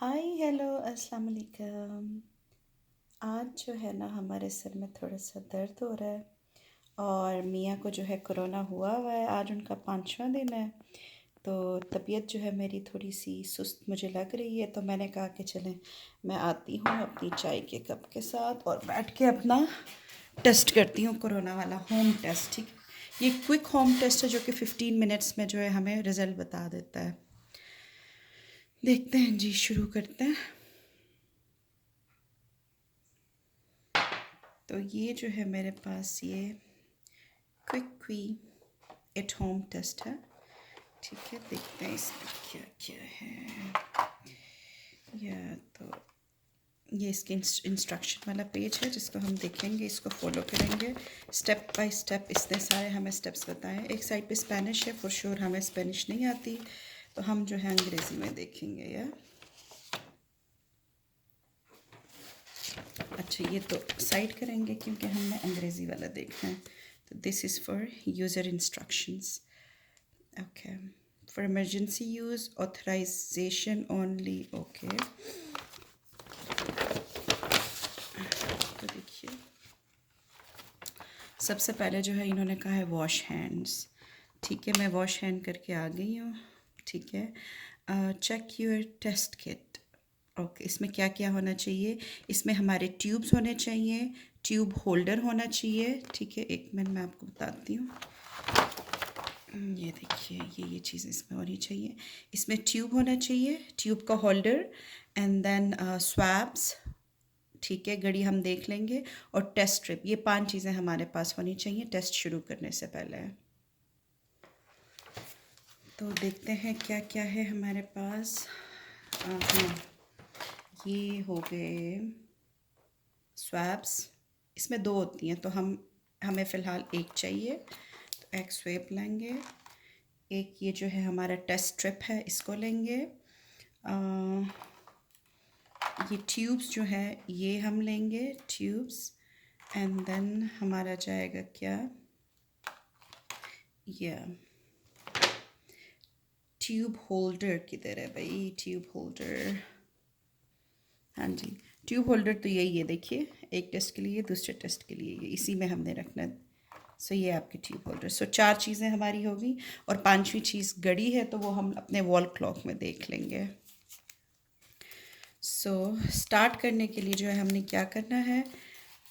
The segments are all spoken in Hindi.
हाय हेलो अस्सलाम वालेकुम। आज जो है ना हमारे सर में थोड़ा सा दर्द हो रहा है और मियाँ को जो है कोरोना हुआ है। आज उनका 5वां दिन है। तो तबीयत जो है मेरी थोड़ी सी सुस्त मुझे लग रही है, तो मैंने कहा कि चलें मैं आती हूँ अपनी चाय के कप के साथ और बैठ के अपना टेस्ट करती हूँ, कोरोना वाला होम टेस्ट। ठीक है, ये क्विक होम टेस्ट है जो कि 15 मिनट्स में जो है हमें रिज़ल्ट बता देता है। देखते हैं जी, शुरू करते हैं। तो ये जो है मेरे पास ये क्विक एट होम टेस्ट है। ठीक है, देखते हैं इसमें क्या क्या है। या तो ये इसके इंस्ट्रक्शन वाला पेज है जिसको हम देखेंगे, इसको फॉलो करेंगे स्टेप बाय स्टेप। इसने सारे हमें स्टेप्स बताए। एक साइड पे स्पेनिश है, फॉर श्योर हमें स्पेनिश नहीं आती, तो हम जो है अंग्रेज़ी में देखेंगे। या अच्छा, ये तो साइड करेंगे क्योंकि हमने अंग्रेज़ी वाला देखना है। तो this is for user instructions. Okay, for emergency use authorisation only. Okay, तो देखिए सबसे पहले जो है इन्होंने कहा है वॉश हैंड्स। ठीक है, मैं वॉश हैंड करके आ गई हूँ। ठीक है, check your test kit. Okay, इसमें क्या क्या होना चाहिए? इसमें हमारे ट्यूब्स होने चाहिए, ट्यूब होल्डर होना चाहिए। ठीक है, एक मिनट मैं आपको बताती हूँ। ये देखिए, ये चीज़ इसमें होनी चाहिए। इसमें ट्यूब होना चाहिए, ट्यूब का होल्डर, एंड देन स्वैब्स। ठीक है, घड़ी हम देख लेंगे, और टेस्ट स्ट्रिप। ये 5 चीज़ें हमारे पास होनी चाहिए टेस्ट शुरू करने से पहले। तो देखते हैं क्या क्या है हमारे पास। हाँ, ये हो गए स्वैब्स। इसमें 2 होती हैं, तो हमें फ़िलहाल एक चाहिए, तो एक स्वैब लेंगे। एक ये जो है हमारा टेस्ट स्ट्रिप है, इसको लेंगे। ये ट्यूब्स जो है ये हम लेंगे, ट्यूब्स। एंड देन हमारा जाएगा क्या, ये ट्यूब होल्डर। किधर है भाई ट्यूब होल्डर? हाँ जी, ट्यूब होल्डर तो यही है, देखिए, एक टेस्ट के लिए, दूसरे टेस्ट के लिए, ये इसी में हमने रखना है। सो ये आपकी ट्यूब होल्डर। सो 4 चीज़ें हमारी होगी, और 5वीं चीज़ घड़ी है, तो वो हम अपने वॉल क्लॉक में देख लेंगे। सो स्टार्ट करने के लिए जो है हमने क्या करना है,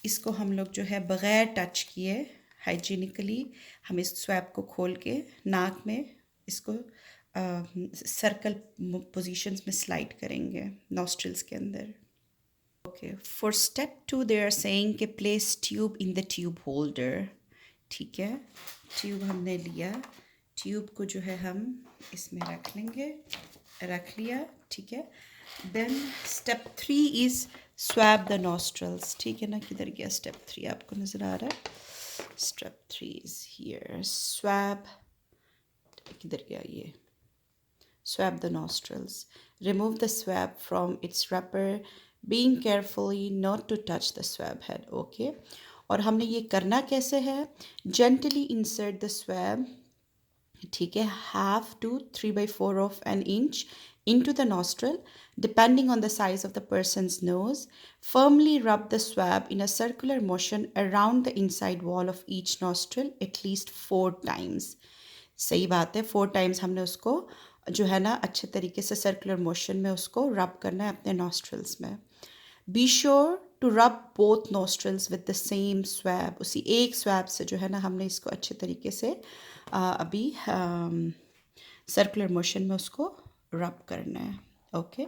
इसको हम लोग जो है बग़ैर टच किए हाइजीनिकली हम इस स्वैप को खोल के नाक में इसको सर्कल पोजीशंस में स्लाइड करेंगे नॉस्ट्रिल्स के अंदर। Okay, for step 2 they are saying कि place tube in the tube holder. ठीक है, ट्यूब हमने लिया, ट्यूब को जो है हम इसमें रख लेंगे, रख लिया। ठीक है, then step 3 is swab the nostrils. ठीक है ना, किधर गया स्टेप 3? आपको नज़र आ रहा है? Step 3 is here, swab. किधर गया ये? Swab the nostrils. Remove the swab from its wrapper, being carefully not to touch the swab head. Okay. और हमने ये करना कैसे है? Gently insert the swab, ठीक है, 1/2 to 3/4 of an inch into the nostril, depending on the size of the person's nose. Firmly rub the swab in a circular motion around the inside wall of each nostril at least 4 times. सही बात है, 4 टाइम्स हमने उसको जो है ना अच्छे तरीके से सर्कुलर मोशन में उसको रब करना है अपने नॉस्ट्रल्स में। Be sure to rub both nostrils with the same swab. उसी एक स्वैब से जो है ना हमने इसको अच्छे तरीके से अभी सर्कुलर मोशन में उसको रब करना है। ओके,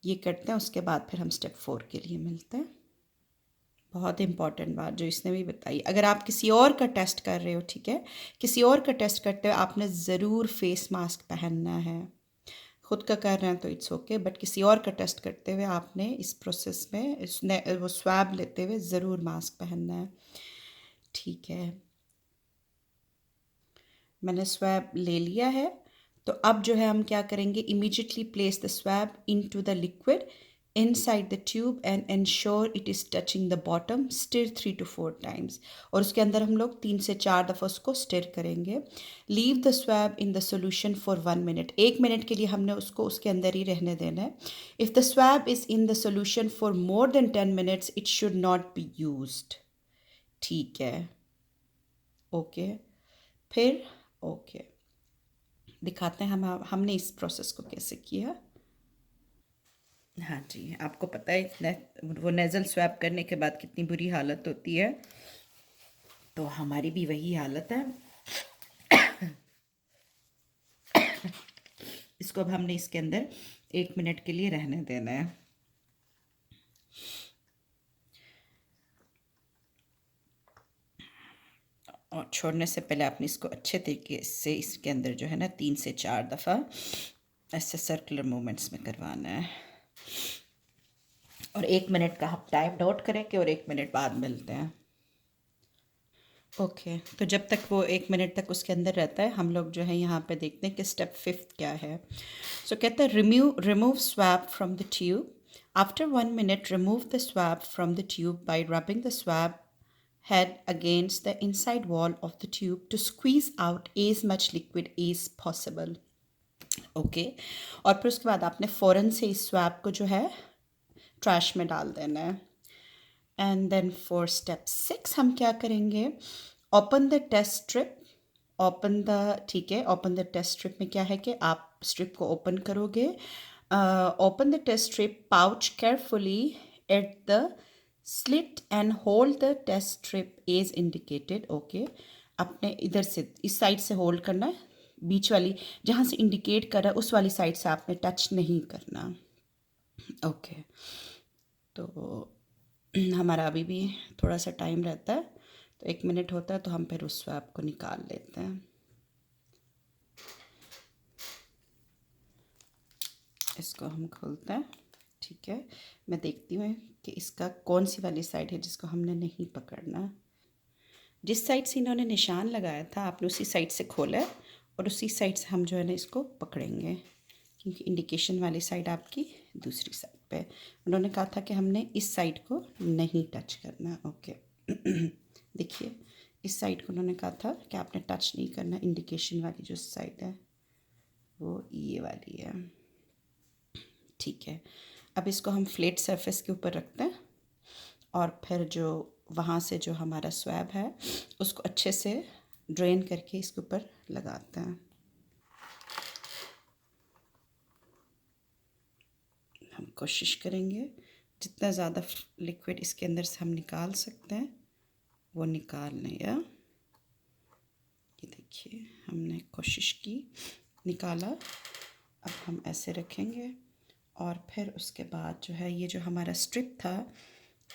ये करते हैं, उसके बाद फिर हम स्टेप 4 के लिए मिलते हैं। बहुत इंपॉर्टेंट बात जो इसने भी बताई, अगर आप किसी और का टेस्ट कर रहे हो, ठीक है, किसी और का टेस्ट करते हो, आपने ज़रूर फेस मास्क पहनना है। खुद का कर रहे हैं तो इट्स ओके, बट किसी और का टेस्ट करते हुए आपने इस प्रोसेस में इसने वो स्वैब लेते हुए ज़रूर मास्क पहनना है। ठीक है, मैंने स्वैब ले लिया है, तो अब जो है हम क्या करेंगे, immediately place the swab into the liquid inside the tube and ensure it is touching the bottom. Stir 3 to 4 times. और उसके अंदर हम लोग 3 से 4 दफ़ा उसको स्टिर करेंगे. Leave the swab in the solution for 1 minute. 1 minute के लिए हमने उसको उसके अंदर ही रहने देना है. If the swab is in the solution for more than 10 minutes, it should not be used. ठीक है. ओके. फिर ओके दिखाते हैं हमने इस प्रोसेस को कैसे किया. हाँ जी, आपको पता है वो नेज़ल स्वैब करने के बाद कितनी बुरी हालत होती है, तो हमारी भी वही हालत है. इसको अब हमने इसके अंदर 1 मिनट के लिए रहने देना है. और छोड़ने से पहले आपने इसको अच्छे तरीके से इसके अंदर जो है ना 3 से 4 दफ़ा ऐसे सर्कुलर मूवमेंट्स में करवाना है. और 1 मिनट का आप टाइम नोट करेंगे और 1 मिनट बाद मिलते हैं. ओके तो जब तक वो 1 मिनट तक उसके अंदर रहता है, हम लोग जो है यहाँ पे देखते हैं कि स्टेप 5 क्या है. सो कहते हैं remove swab from the tube. After 1 minute remove the swab from the tube bye rubbing the swab head against the inside wall of the tube to squeeze out as much liquid as possible. Okay और फिर उसके बाद आपने फ़ौरन से इस स्वैब को जो है ट्रैश में डाल देना है. एंड देन फॉर स्टेप 6 हम क्या करेंगे, ओपन द टेस्ट स्ट्रिप. ठीक है, ओपन द टेस्ट स्ट्रिप में क्या है कि आप स्ट्रिप को ओपन करोगे. Open the test strip pouch carefully at the slit and hold the test strip as indicated. Okay अपने इधर से इस साइड से होल्ड करना है, बीच वाली जहाँ से इंडिकेट कर रहा है उस वाली साइड से आपने टच नहीं करना. ओके तो हमारा अभी भी थोड़ा सा टाइम रहता है, तो 1 मिनट होता है तो हम फिर उस स्वैब को निकाल लेते हैं. इसको हम खोलते हैं. ठीक है, मैं देखती हूँ कि इसका कौन सी वाली साइड है जिसको हमने नहीं पकड़ना. जिस साइड से इन्होंने निशान लगाया था आपने उसी साइड से खोला है और उसी साइड से हम जो है ना इसको पकड़ेंगे, क्योंकि इंडिकेशन वाली साइड आपकी दूसरी साइड पे. उन्होंने कहा था कि हमने इस साइड को नहीं टच करना. ओके देखिए इस साइड को उन्होंने कहा था कि आपने टच नहीं करना. इंडिकेशन वाली जो साइड है वो ये वाली है. ठीक है, अब इसको हम फ्लैट सरफेस के ऊपर रखते हैं और फिर जो वहाँ से जो हमारा स्वैब है उसको अच्छे से ड्रेन करके इसके ऊपर लगाते हैं. हम कोशिश करेंगे जितना ज़्यादा लिक्विड इसके अंदर से हम निकाल सकते हैं वो निकाल लें. या ये देखिए हमने कोशिश की, निकाला. अब हम ऐसे रखेंगे और फिर उसके बाद जो है ये जो हमारा स्ट्रिप था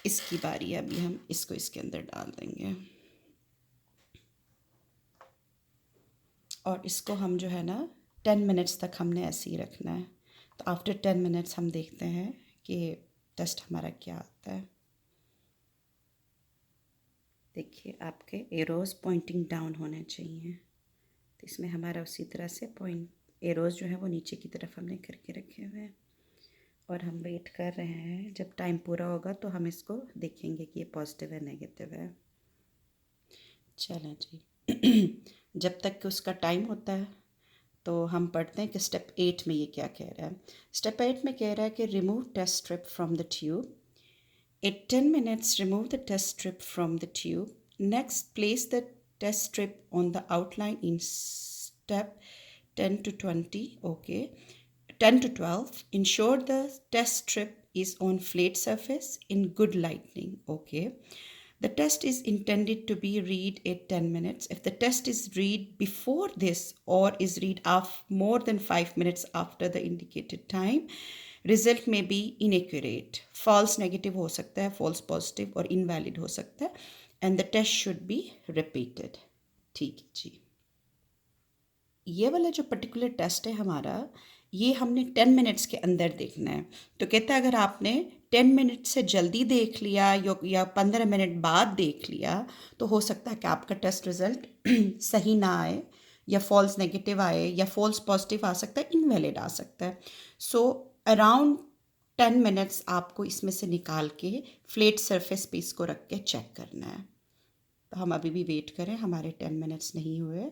इसकी बारी है. अभी हम इसको इसके अंदर डाल देंगे और इसको हम जो है ना 10 मिनट्स तक हमने ऐसे ही रखना है. तो आफ्टर 10 मिनट्स हम देखते हैं कि टेस्ट हमारा क्या आता है. देखिए आपके एरोज़ पॉइंटिंग डाउन होने चाहिए, तो इसमें हमारा उसी तरह से पॉइंट एरोज़ जो है वो नीचे की तरफ हमने करके रखे हुए हैं. और हम वेट कर रहे हैं, जब टाइम पूरा होगा तो हम इसको देखेंगे कि ये पॉजिटिव है नेगेटिव है. चलें जी जब तक कि उसका टाइम होता है तो हम पढ़ते हैं कि स्टेप 8 में ये क्या कह रहा है. स्टेप 8 में कह रहा है कि remove test strip from the tube. At 10 minutes, remove the test strip from the tube. Next, place the test strip on the outline in step 10 to 20. Okay, 10 to 12. Ensure the test strip is on flat surface in good lighting. Okay. The test is intended to be read at 10 minutes. If the test is read before this or is read more than 5 minutes after the indicated time, result में बी इनएक्यूरेट. फॉल्स नेगेटिव हो सकता है, फॉल्स पॉजिटिव और इनवैलिड हो सकता है. And the test should be repeated. ठीक है जी, ये वाला जो पर्टिकुलर टेस्ट है हमारा, ये हमने 10 मिनट्स के अंदर देखना है. तो कहता है अगर आपने 10 मिनट से जल्दी देख लिया या 15 मिनट बाद देख लिया तो हो सकता है कि आपका टेस्ट रिज़ल्ट सही ना आए, या फॉल्स नेगेटिव आए, या फॉल्स पॉजिटिव आ सकता है, इनवैलिड आ सकता है. सो अराउंड 10 मिनट्स आपको इसमें से निकाल के फ्लैट सरफेस पे इसको रख के चेक करना है। तो हम अभी भी वेट करें, हमारे 10 मिनट्स नहीं हुए।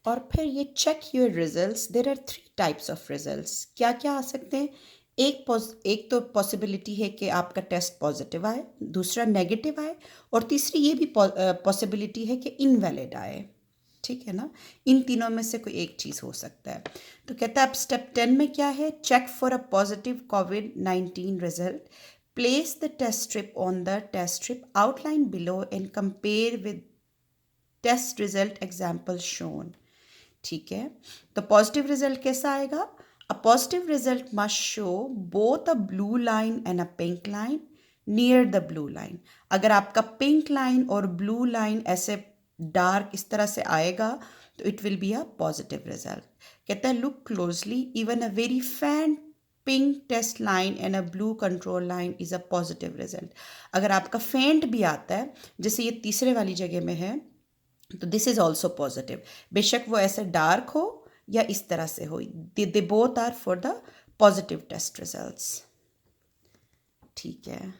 और फिर ये check your results. There are 3 types of results. क्या क्या आ सकते हैं? एक तो पॉसिबिलिटी है कि आपका टेस्ट पॉजिटिव आए, दूसरा नेगेटिव आए, और तीसरी ये भी पॉसिबिलिटी है कि इनवैलिड आए। ठीक है ना? इन तीनों में से कोई एक चीज़ हो सकता है। तो कहता है अब स्टेप 10 में क्या है? Check for a positive COVID-19 result. Place the test strip on the test strip outline below and compare with test result example shown. ठीक है, तो पॉजिटिव रिजल्ट कैसा आएगा? A positive result must show both a blue line and a pink line near the blue line. अगर आपका पिंक लाइन और ब्लू लाइन ऐसे डार्क इस तरह से आएगा तो it will be a positive result. कहता है look closely, even a very faint pink test line and a blue control line is a positive result. अगर आपका फेंट भी आता है, जैसे ये तीसरे वाली जगह में है, तो दिस इज ऑल्सो पॉजिटिव। बेशक वो ऐसे डार्क हो या इस तरह से हो, they both are for the positive test results. ठीक है,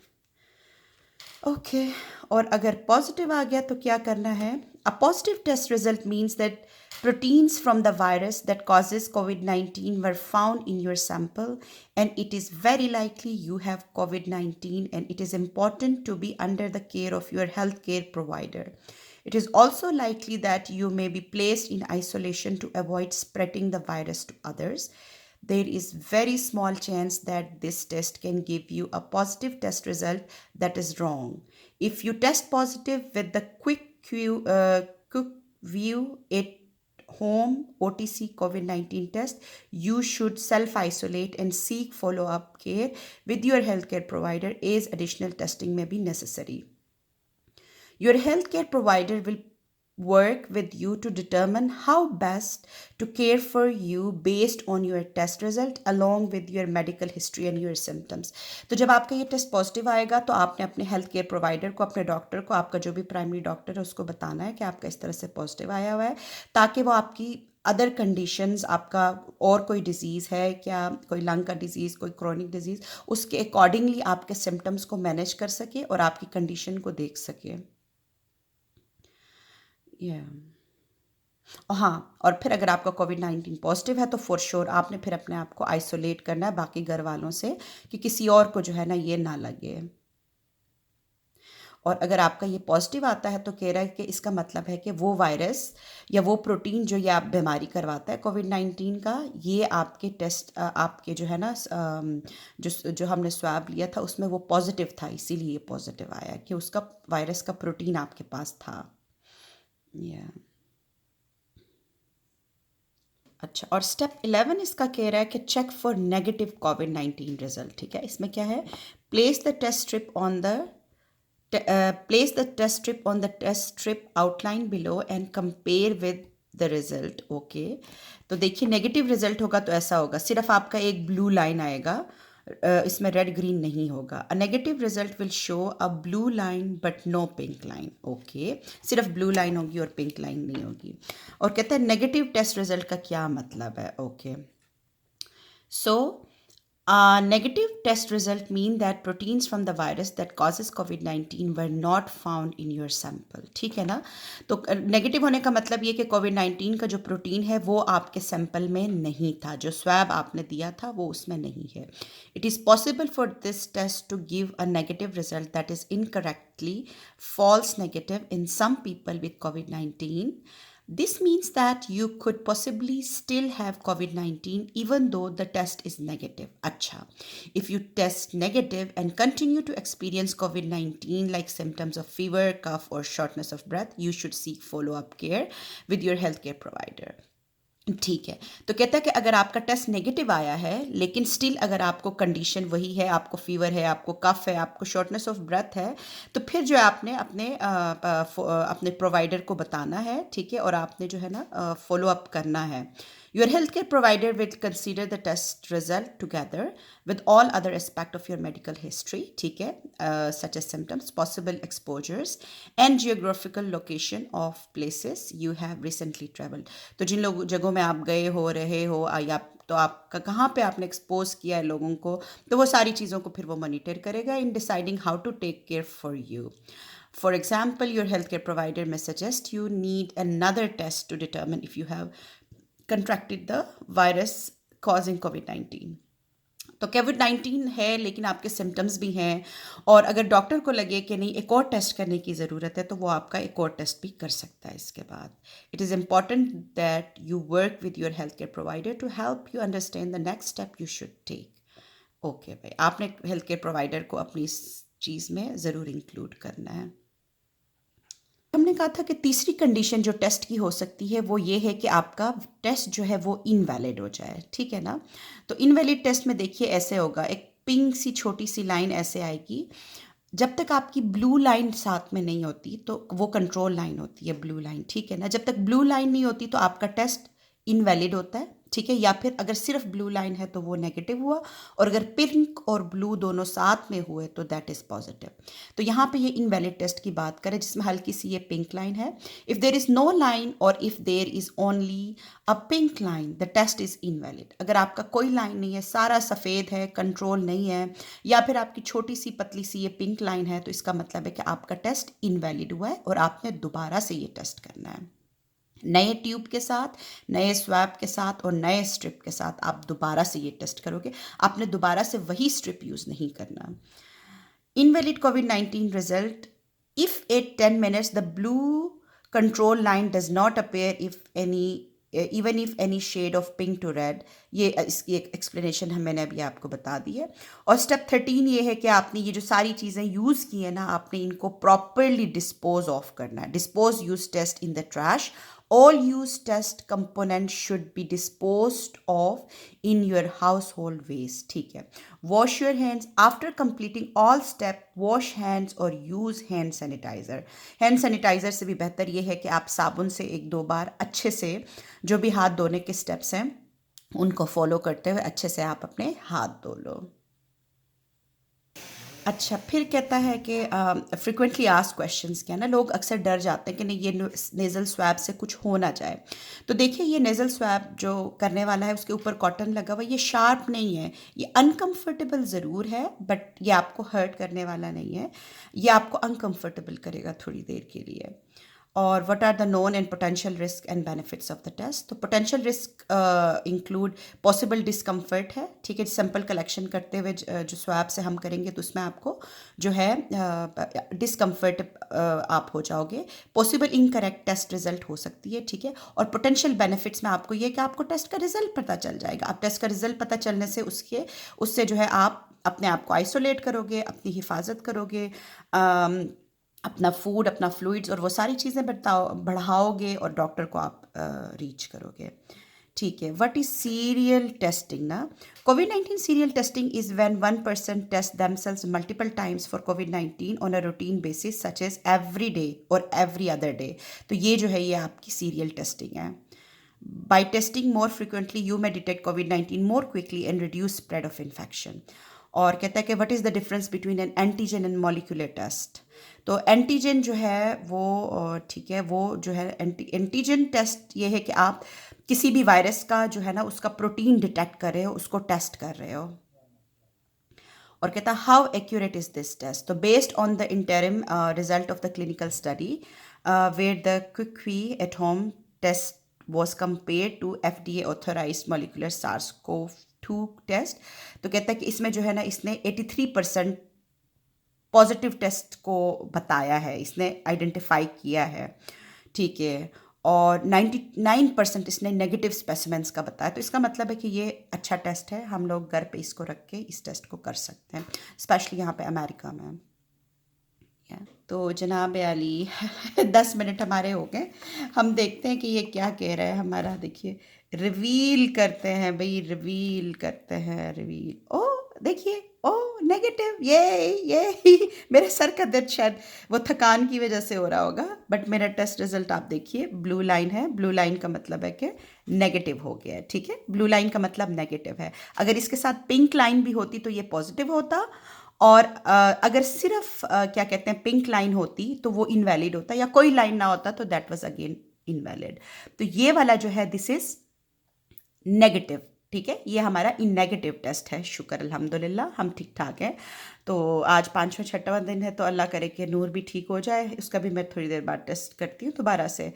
ओके। और अगर पॉजिटिव आ गया तो क्या करना है? A positive test result means that proteins from the virus that causes COVID-19 were found in your sample, and it is very likely you have COVID-19, and it is important to be under the care of your healthcare provider. It is also likely that you may be placed in isolation to avoid spreading the virus to others. There is very small chance that this test can give you a positive test result that is wrong. If you test positive with the quick view at home OTC COVID-19 test, you should self-isolate and seek follow-up care with your healthcare provider as additional testing may be necessary. Your healthcare provider will work with you to determine how best to care for you based on your test result along with your medical history and your symptoms. तो जब आपका ये टेस्ट पॉजिटिव आएगा तो आपने अपने हेल्थ केयर प्रोवाइडर को, अपने डॉक्टर को, आपका जो भी प्राइमरी डॉक्टर है उसको बताना है कि आपका इस तरह से पॉजिटिव आया हुआ है, ताकि वो आपकी अदर कंडीशंस, आपका और कोई डिजीज़ है क्या, कोई लंग का डिजीज़, कोई क्रॉनिक डिजीज़, उसके अकॉर्डिंगली आपके सिम्टम्स को मैनेज कर सके और आपकी कंडीशन को देख सके। हाँ, और फिर अगर आपका COVID-19 पॉजिटिव है तो फॉर श्योर आपने फिर अपने आप को आइसोलेट करना है बाकी घर वालों से, कि किसी और को जो है ना ये ना लगे। और अगर आपका ये पॉजिटिव आता है तो कह रहा है कि इसका मतलब है कि वो वायरस या वो प्रोटीन जो ये आप बीमारी करवाता है COVID-19 का, ये आपके टेस्ट आपके जो है ना जो हमने स्वैब लिया था उसमें वो पॉजिटिव था, इसीलिए ये पॉजिटिव आया कि उसका वायरस का प्रोटीन आपके पास था। अच्छा, और स्टेप 11 इसका कह रहा है कि check for negative COVID-19 result. ठीक है, इसमें क्या है? Place the test strip on the test strip outline below and compare with the result. Okay, तो देखिए नेगेटिव रिजल्ट होगा तो ऐसा होगा, सिर्फ आपका एक ब्लू लाइन आएगा, इसमें रेड ग्रीन नहीं होगा। A negative result will show a blue line but no pink line. Okay, सिर्फ ब्लू लाइन होगी और पिंक लाइन नहीं होगी। और कहते हैं नेगेटिव टेस्ट रिजल्ट का क्या मतलब है? Okay, so negative test result mean that proteins from the virus that causes COVID-19 were not found in your sample. ठीक है ना? तो नेगेटिव होने का मतलब ये कि COVID-19 का जो प्रोटीन है वो आपके सैंपल में नहीं था, जो स्वैब आपने दिया था वो उसमें नहीं है। It is possible for this test to give a negative result that is incorrectly false negative in some people with COVID-19. This means that you could possibly still have COVID-19 even though the test is negative. Acha. If you test negative and continue to experience COVID-19 like symptoms of fever, cough or shortness of breath, you should seek follow-up care with your healthcare provider. ठीक है, तो कहता है कि अगर आपका टेस्ट नेगेटिव आया है लेकिन स्टिल अगर आपको कंडीशन वही है, आपको फीवर है, आपको कफ है, आपको शॉर्टनेस ऑफ ब्रेथ है, तो फिर जो है आपने अपने प्रोवाइडर को बताना है। ठीक है, और आपने जो है ना फॉलो अप करना है Your healthcare provider will consider the test result together with all other aspects of your medical history, ठीक है, such as symptoms, possible exposures, and geographical location of places you have recently traveled. तो जिन लोग जगहों में आप गए हो, रहे हो, या तो आपका कहाँ पे आपने एक्सपोज किया है लोगों को, तो वो सारी चीज़ों को फिर वो मॉनिटर करेगा in deciding how to take care for you. For example, your healthcare provider may suggest you need another test to determine if you have contracted the virus causing COVID-19. तो कोविड-19 है लेकिन आपके सिम्टम्स भी हैं, और अगर डॉक्टर को लगे कि नहीं एक और टेस्ट करने की ज़रूरत है तो वो आपका एक और टेस्ट भी कर सकता है इसके बाद. It is important that you work with your health care provider to help you understand the next step you should take. Okay भाई, आपने हेल्थ केयर प्रोवाइडर को अपनी इस चीज़ में ज़रूर इंक्लूड करना है. हमने कहा था कि तीसरी कंडीशन जो टेस्ट की हो सकती है वो ये है कि आपका टेस्ट जो है वो इनवैलिड हो जाए, ठीक है ना. तो इनवैलिड टेस्ट में देखिए ऐसे होगा, एक पिंक सी छोटी सी लाइन ऐसे आएगी. जब तक आपकी ब्लू लाइन साथ में नहीं होती तो वो कंट्रोल लाइन होती है, ब्लू लाइन, ठीक है ना. जब तक ब्लू लाइन नहीं होती तो आपका टेस्ट इनवैलिड होता है, ठीक है. या फिर अगर सिर्फ ब्लू लाइन है तो वो नेगेटिव हुआ, और अगर पिंक और ब्लू दोनों साथ में हुए तो दैट इज़ पॉजिटिव. तो यहाँ पे ये इनवैलिड टेस्ट की बात करें जिसमें हल्की सी ये पिंक लाइन है. If there is no line और if there is only a pink line the test is invalid. अगर आपका कोई लाइन नहीं है, सारा सफ़ेद है, कंट्रोल नहीं है, या फिर आपकी छोटी सी पतली सी ये पिंक लाइन है, तो इसका मतलब है कि आपका टेस्ट इनवैलिड हुआ है और आपने दोबारा से ये टेस्ट करना है. नए ट्यूब के साथ, नए स्वैब के साथ और नए स्ट्रिप के साथ आप दोबारा से ये टेस्ट करोगे. आपने दोबारा से वही स्ट्रिप यूज़ नहीं करना. Invalid COVID-19 result if at 10 minutes the blue control line does not appear if any even if any shade of pink to red. ये इसकी एक एक्सप्लेनेशन मैंने अभी आपको बता दी है. और स्टेप 13 ये है कि आपने ये जो सारी चीज़ें यूज़ की हैं ना, आपने इनको प्रॉपरली डिस्पोज ऑफ करना है. Dispose use test in the trash. All used test components should be disposed of in your household waste, ठीक है. Wash your hands after completing all step. Wash hands or use hand sanitizer. Hand sanitizer से भी बेहतर ये है कि आप साबुन से 1-2 बार अच्छे से जो भी हाथ धोने के स्टेप्स हैं उनको फॉलो करते हुए अच्छे से आप अपने हाथ धो लो. अच्छा, फिर कहता है कि फ्रिक्वेंटली आस्क्ड क्वेश्चंस क्या ना, लोग अक्सर डर जाते हैं कि नहीं ये नेज़ल स्वैब से कुछ हो ना जाए. तो देखिए ये नेज़ल स्वैब जो करने वाला है उसके ऊपर कॉटन लगा हुआ, ये शार्प नहीं है, ये अनकंफर्टेबल ज़रूर है बट ये आपको हर्ट करने वाला नहीं है. ये आपको अनकंफर्टेबल करेगा थोड़ी देर के लिए. और what are the known and potential risk and benefits of the test. तो potential risk include possible discomfort है, ठीक है. सैंपल कलेक्शन करते हुए जो स्वैब से हम करेंगे तो उसमें आपको जो है डिस्कम्फर्ट आप हो जाओगे. पॉसिबल इनकरेक्ट टेस्ट रिजल्ट हो सकती है, ठीक है. और पोटेंशियल बेनिफिट्स में आपको ये कि आपको टेस्ट का रिजल्ट पता चल जाएगा. आप टेस्ट का रिजल्ट पता चलने से उससे जो है आप अपने आप को आइसोलेट करोगे, अपनी हिफाजत करोगे, अपना फूड, अपना फ्लूइड्स और वो सारी चीज़ें बढ़ाओगे और डॉक्टर को आप रीच करोगे, ठीक है. व्हाट इज़ सीरियल टेस्टिंग ना. COVID-19 serial testing is when one person tests themselves multiple times for COVID-19 on a routine basis such as every day or every other day. तो ये जो है ये आपकी सीरियल टेस्टिंग है. By testing more frequently you may detect COVID-19 more quickly and reduce spread of infection. और कहता है कि what is the difference between an antigen and molecular test. तो एंटीजन जो है वो ठीक है, वो जो है एंटीजन टेस्ट ये है कि आप किसी भी वायरस का जो है ना उसका प्रोटीन डिटेक्ट कर रहे हो, उसको टेस्ट कर रहे हो. और कहता है how accurate is this test. तो based on the interim result of the clinical study where the QuickVue at home test was compared to FDA authorized molecular SARS-CoV-2 test. तो कहता है कि इसमें जो है ना इसने 83% पॉजिटिव टेस्ट को बताया है, इसने आइडेंटिफाई किया है, ठीक है. और 99% इसने नेगेटिव स्पेसिमेंट्स का बताया. तो इसका मतलब है कि ये अच्छा टेस्ट है. हम लोग घर पे इसको रख के इस टेस्ट को कर सकते हैं, स्पेशली यहाँ पे अमेरिका में. तो जनाब अली 10 मिनट हमारे हो गए. हम देखते हैं कि ये क्या कह रहा है हमारा. देखिए रिवील करते हैं भाई, रिवील करते हैं, रिवील. ओ देखिए, ओह नेगेटिव, ये मेरे सर का दर्द शायद वो थकान की वजह से हो रहा होगा, बट मेरा टेस्ट रिजल्ट आप देखिए, ब्लू लाइन है। ब्लू लाइन का मतलब है कि नेगेटिव हो गया है, ठीक है। ब्लू लाइन का मतलब नेगेटिव है। अगर इसके साथ पिंक लाइन भी होती तो ये पॉजिटिव होता, और अगर सिर्फ क्या कहते हैं पिंक लाइन होती तो वो इनवैलिड होता, या कोई लाइन ना होता तो दैट वाज अगेन इनवैलिड। तो ये वाला जो है दिस इज नेगेटिव, ठीक है। ये हमारा इन नेगेटिव टेस्ट है। शुक्र अल्हम्दुलिल्लाह हम ठीक ठाक हैं। तो आज पाँचवा छठवां दिन है, तो अल्लाह करे कि नूर भी ठीक हो जाए, उसका भी मैं थोड़ी देर बाद टेस्ट करती हूँ दोबारा से।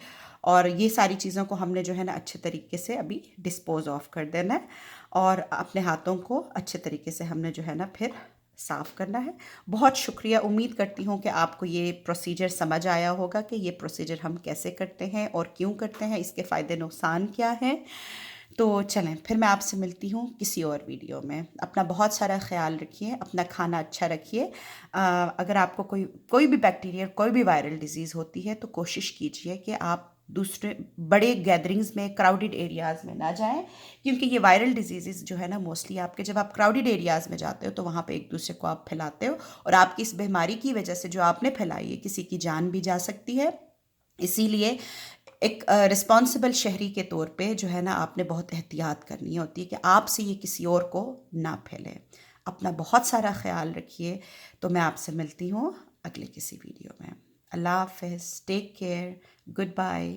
और ये सारी चीज़ों को हमने जो है ना अच्छे तरीके से अभी डिस्पोज ऑफ कर देना है, और अपने हाथों को अच्छे तरीके से हमने जो है ना फिर साफ़ करना है। बहुत शुक्रिया, उम्मीद करती हूँ कि आपको ये प्रोसीजर समझ आया होगा कि ये प्रोसीजर हम कैसे करते हैं और क्यों करते हैं, इसके फ़ायदे नुकसान क्या हैं। तो चलें, फिर मैं आपसे मिलती हूँ किसी और वीडियो में। अपना बहुत सारा ख्याल रखिए, अपना खाना अच्छा रखिए। अगर आपको कोई कोई भी बैक्टीरिया, कोई भी वायरल डिजीज़ होती है तो कोशिश कीजिए कि आप दूसरे बड़े गैदरिंग्स में, क्राउडेड एरियाज़ में ना जाएं, क्योंकि ये वायरल डिजीज़ जो है ना मोस्टली आपके, जब आप क्राउडेड एरियाज़ में जाते हो तो वहाँ पे एक दूसरे को आप फैलाते हो, और आपकी इस बीमारी की वजह से जो आपने फैलाई है किसी की जान भी जा सकती है। इसीलिए एक रिस्पॉन्सिबल शहरी के तौर पे जो है ना आपने बहुत एहतियात करनी होती है कि आपसे ये किसी और को ना फैले। अपना बहुत सारा ख्याल रखिए। तो मैं आपसे मिलती हूँ अगले किसी वीडियो में। अल्लाह हाफ़िज़, टेक केयर, गुड बाय।